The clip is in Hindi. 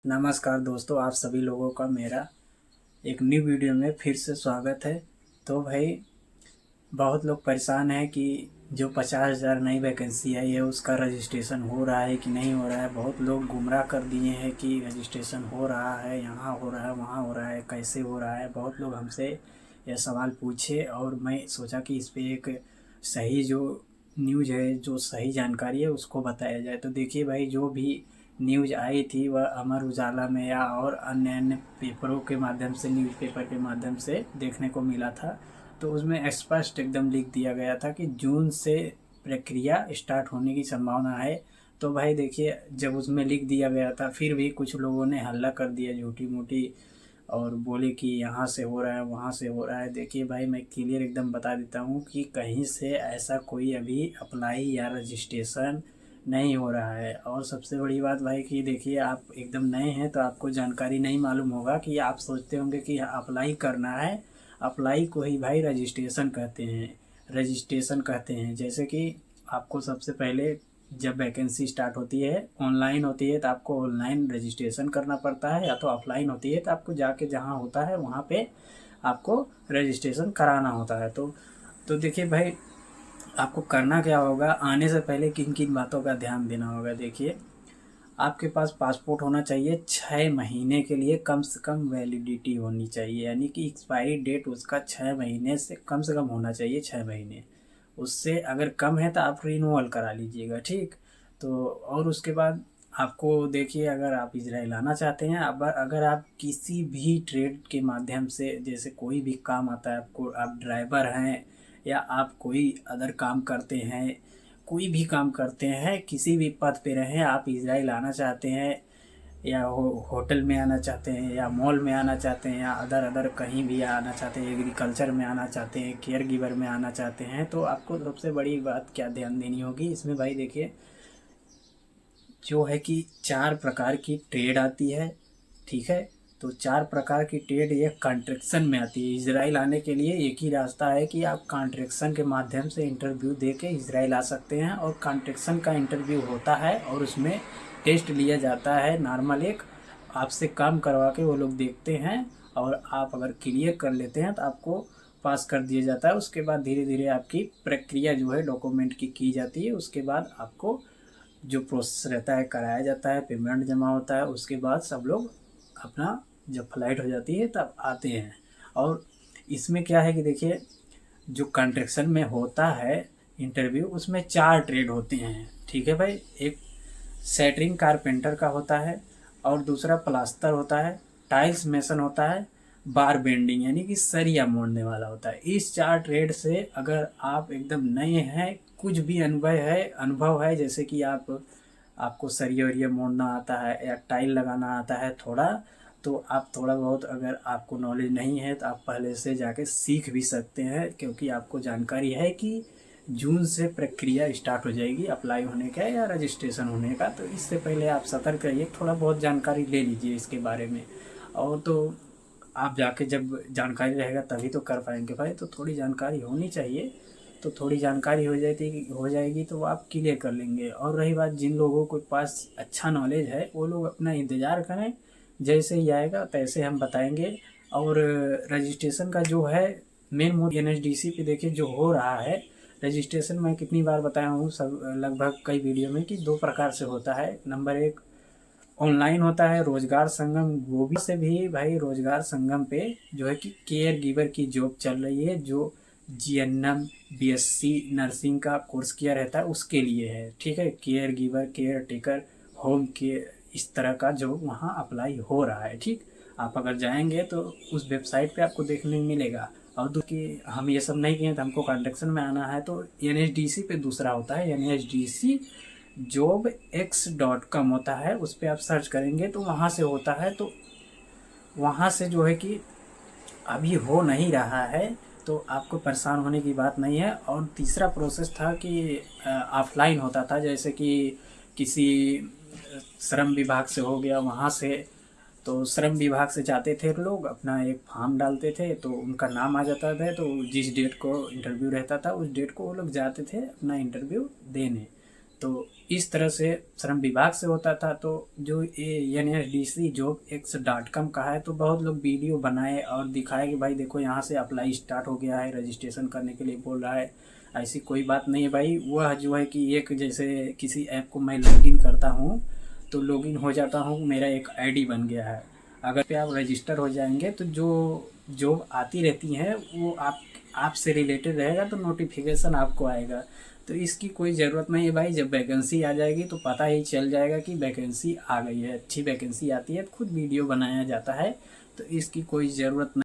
नमस्कार दोस्तों, आप सभी लोगों का मेरा एक न्यू वीडियो में फिर से स्वागत है। तो भाई, बहुत लोग परेशान हैं कि जो 50,000 नई वैकेंसी आई है उसका रजिस्ट्रेशन हो रहा है कि नहीं हो रहा है। बहुत लोग गुमराह कर दिए हैं कि रजिस्ट्रेशन हो रहा है, यहाँ हो रहा है, वहाँ हो रहा है, कैसे हो रहा है। बहुत लोग हमसे यह सवाल पूछे और मैं सोचा कि इस पे एक सही जो न्यूज़ है, जो सही जानकारी है उसको बताया जाए। तो देखिए भाई, जो भी न्यूज़ आई थी वह अमर उजाला में या और अन्य अन्य पेपरों के माध्यम से, न्यूज़पेपर के माध्यम से देखने को मिला था। तो उसमें स्पष्ट एकदम लिख दिया गया था कि जून से प्रक्रिया स्टार्ट होने की संभावना है। तो भाई देखिए, जब उसमें लिख दिया गया था फिर भी कुछ लोगों ने हल्ला कर दिया झूठी मूठी और बोले कि यहाँ से हो रहा है, वहाँ से हो रहा है। देखिए भाई, मैं क्लियर एकदम बता देता हूँ कि कहीं से ऐसा कोई अभी अप्लाई या रजिस्ट्रेशन नहीं हो रहा है। और सबसे बड़ी बात भाई कि देखिए, आप एकदम नए हैं तो आपको जानकारी नहीं मालूम होगा कि आप सोचते होंगे कि अप्लाई करना है। अप्लाई को ही भाई रजिस्ट्रेशन कहते हैं। रजिस्ट्रेशन कहते हैं जैसे कि आपको सबसे पहले जब वैकेंसी स्टार्ट होती है, ऑनलाइन होती है तो आपको ऑनलाइन रजिस्ट्रेशन करना पड़ता है, या तो ऑफलाइन होती है तो आपको जाके जहाँ होता है वहाँ पे आपको रजिस्ट्रेशन कराना होता है। तो देखिए भाई, आपको करना क्या होगा, आने से पहले किन किन बातों का ध्यान देना होगा। देखिए, आपके पास पासपोर्ट होना चाहिए 6 महीने के लिए, कम से कम वैलिडिटी होनी चाहिए, यानी कि एक्सपायरी डेट उसका 6 महीने से कम होना चाहिए, 6 महीने। उससे अगर कम है तो आप रिन्यूअल करा लीजिएगा, ठीक। तो और उसके बाद आपको देखिए, अगर आप इजराइल आना चाहते हैं, अब अगर आप किसी भी ट्रेड के माध्यम से, जैसे कोई भी काम आता है आपको, आप ड्राइवर हैं या आप कोई अदर काम करते हैं, कोई भी काम करते हैं, किसी भी पद पे रहें, आप इजराइल आना चाहते हैं या होटल में आना चाहते हैं या मॉल में आना चाहते हैं या अदर अदर कहीं भी आना चाहते हैं, एग्रीकल्चर में आना चाहते हैं, केयर गिवर में आना चाहते हैं, तो आपको सबसे बड़ी बात क्या ध्यान देनी होगी इसमें भाई। देखिए, जो है कि 4 प्रकार की ट्रेड आती है, ठीक है। तो 4 प्रकार की ट्रेड ये कॉन्ट्रैक्शन में आती है। इजराइल आने के लिए एक ही रास्ता है कि आप कॉन्ट्रैक्शन के माध्यम से इंटरव्यू दे के इजराइल आ सकते हैं। और कॉन्ट्रैक्शन का इंटरव्यू होता है और उसमें टेस्ट लिया जाता है नॉर्मल, एक आपसे काम करवा के वो लोग देखते हैं, और आप अगर क्लियर कर लेते हैं तो आपको पास कर दिया जाता है। उसके बाद धीरे धीरे आपकी प्रक्रिया जो है डॉक्यूमेंट की जाती है। उसके बाद आपको जो प्रोसेस रहता है कराया जाता है, पेमेंट जमा होता है, उसके बाद सब लोग अपना जब फ्लाइट हो जाती है तब आते हैं। और इसमें क्या है कि देखिए, जो कंस्ट्रक्शन में होता है इंटरव्यू, उसमें 4 ट्रेड होते हैं, ठीक है भाई। एक सेटरिंग कारपेंटर का होता है, और दूसरा प्लास्टर होता है, टाइल्स मेसन होता है, बार बेंडिंग यानी कि सरिया मोड़ने वाला होता है। इस 4 ट्रेड से अगर आप एकदम नए हैं, कुछ भी अनुभव है, जैसे कि आपको सरिया वरिया मोड़ना आता है या टाइल लगाना आता है थोड़ा, तो आप थोड़ा बहुत, अगर आपको नॉलेज नहीं है तो आप पहले से जाके सीख भी सकते हैं, क्योंकि आपको जानकारी है कि जून से प्रक्रिया स्टार्ट हो जाएगी अप्लाई होने का या रजिस्ट्रेशन होने का। तो इससे पहले आप सतर्क रहिए, थोड़ा बहुत जानकारी ले लीजिए इसके बारे में। और तो आप जाके जब जानकारी रहेगा तभी तो कर पाएंगे भाई, तो थोड़ी जानकारी होनी चाहिए। तो थोड़ी जानकारी हो जाएगी तो आप क्लियर कर लेंगे। और रही बात, जिन लोगों के पास अच्छा नॉलेज है वो लोग अपना इंतज़ार करें, जैसे ही आएगा तैसे हम बताएंगे। और रजिस्ट्रेशन का जो है मेन मोड एनएचडीसी पे देखिए जो हो रहा है रजिस्ट्रेशन, मैं कितनी बार बताया हूँ सब लगभग कई वीडियो में कि 2 प्रकार से होता है। नंबर 1 ऑनलाइन होता है रोजगार संगम, वो भी से भी भाई रोजगार संगम पे जो है कि केयर गिवर की जॉब चल रही है, जो जीएनएम बीएससी नर्सिंग का कोर्स किया रहता है उसके लिए है, ठीक है। Care giver, care taker, home care, इस तरह का जो वहाँ अप्लाई हो रहा है, ठीक। आप अगर जाएंगे तो उस वेबसाइट पे आपको देखने को मिलेगा। और कि हम ये सब नहीं किए तो हमको कॉन्ट्रैक्शन में आना है, तो एनएचडीसी पे दूसरा होता है, एनएचडीसी jobx.com होता है, उस पर आप सर्च करेंगे तो वहाँ से होता है। तो वहाँ से जो है कि अभी हो नहीं रहा है, तो आपको परेशान होने की बात नहीं है। और तीसरा प्रोसेस था कि ऑफलाइन होता था, जैसे कि किसी श्रम विभाग से हो गया, वहाँ से तो श्रम विभाग से जाते थे लोग, अपना एक फॉर्म डालते थे तो उनका नाम आ जाता था, तो जिस डेट को इंटरव्यू रहता था उस डेट को वो लोग जाते थे अपना इंटरव्यू देने। तो इस तरह से श्रम विभाग से होता था। तो जो ये NSDC jobx.com का है, तो बहुत लोग वीडियो बनाए और दिखाए कि भाई देखो यहाँ से अप्लाई स्टार्ट हो गया है, रजिस्ट्रेशन करने के लिए बोल रहा है। ऐसी कोई बात नहीं है भाई। वह जो है कि एक जैसे किसी ऐप को मैं लॉगिन करता हूँ तो लॉगिन हो जाता हूँ, मेरा एक आईडी बन गया है। अगर पे आप रजिस्टर हो जाएंगे तो जो जॉब आती रहती हैं वो आपसे रिलेटेड रहेगा, तो नोटिफिकेशन आपको आएगा। तो इसकी कोई ज़रूरत नहीं है भाई। जब वैकेंसी आ जाएगी तो पता ही चल जाएगा कि वैकेंसी आ गई है, अच्छी वैकेंसी आती है तो खुद वीडियो बनाया जाता है। तो इसकी कोई ज़रूरत नहीं।